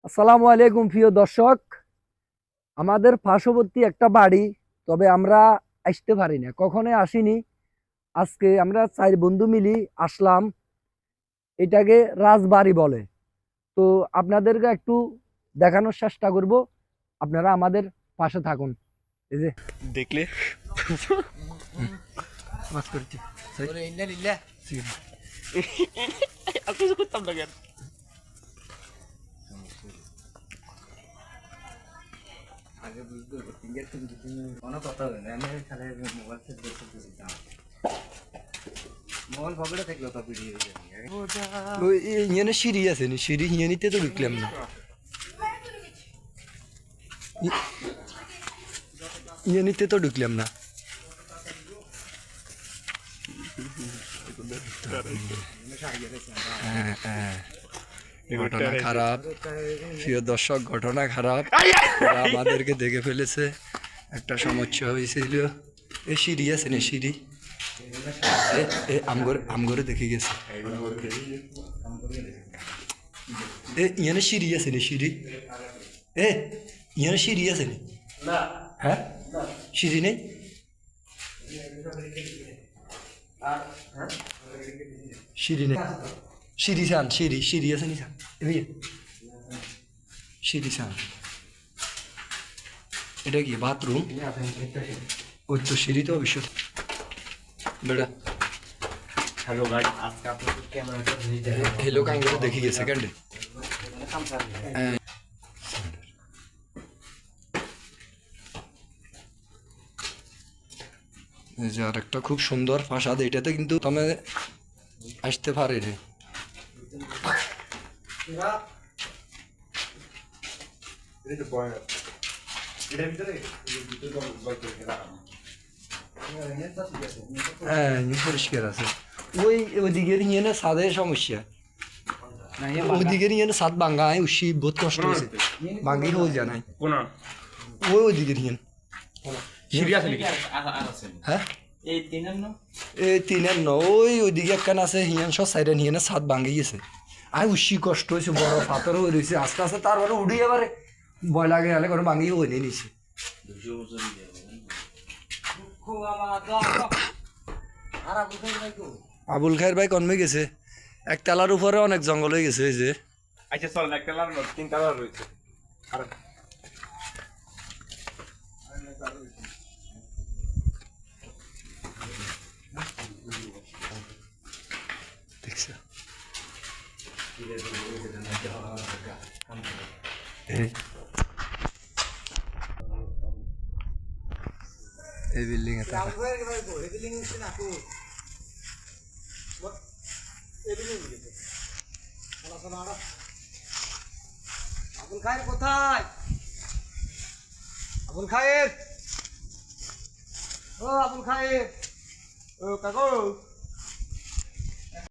আসসালামু আলাইকুম প্রিয় দর্শক। আমাদের পার্শ্ববর্তী একটা বাড়ি, তবে আমরা আসতে পারি না, কখনোই আসিনি। আজকে আমরা 4 বন্ধু মিলি আসলাম। এটাকে রাজবাড়ি বলে। তো আপনাদেরকে একটু দেখানোর চেষ্টা করব, আপনারা আমাদের পাশে থাকুন। এই যে দেখলে মাছ করছি। আর কিছু করতাম না কেন? ইয়ে সিঁড়ি আছে নি, সিঁড়ি ইয়ে নিতে তো ঢুকলাম না। ইয়ে নিতে তো ঢুকলাম না। ঘটনা খারাপ প্রিয় দর্শক, ঘটনা খারাপ। ওরা আমাদেরকে দেখে ফেলেছে, একটা সমস্যা হয়েছিল। এই সিঁড়ি আছে না, সিঁড়ি আমগরে দেখে গেছে। এ ইয়ানে সিঁড়ি আছে না, সিঁড়ি এ ইয়ানে সিঁড়ি আছে না? হ্যাঁ, সিঁড়ি নেই। সিঁড়ি নেই, সিঁড়ি চান, সিঁড়ি সিঁড়ি আছে নি চান, সিঁড়ি চান। এটা কি বাথরুম? ওই তো সিঁড়ি তো অবশ্য বেটা। হ্যালো ভাই, আজকে আপনাদের ক্যামেরাটা হেলো কাঙ্গে দেখি গেছে কেন্ডে। এই যে আর একটা খুব সুন্দর প্রাসাদ, এটাতে কিন্তু তুমি আসতে পারে রে। হ্যাঁ, পরিষ্কার আছে। ওইদিকের ইয়ে না ছাদের সমস্যা, ওইদিকের ইয়ে না ছাদ ভাঙ্গা, উসি বহুত কষ্ট হয়েছে, ভাঙ্গি হয়ে যায় নাই। ওইদিকের ইয়ে হ্যাঁ, এই তিনের ন ওইদিকে একখান আছে, হিয়ান সব সাইডে হিয়ানে ছাদ ভাঙ্গি গেছে। আর উসি কষ্ট হয়েছে, বড় পাথর হয়ে রয়েছে আস্তে আস্তে, তারপরে উঠে এবারে ভয় লাগে, হলে করে ভাঙ্গি হয়ে নিয়ে নিছে। আবুল খায়ের ভাই কমে গেছে, এক তালার উপরে অনেক জঙ্গল হয়ে গেছে। এই যে আচ্ছা চল, একটা লাল তিন কালার রয়েছে। দেখছো এই বিল্ডিং এটা আবুল খায়ের কোথায়? আবুল খায়ের, ও আবুল খায়ের, ও কাকু।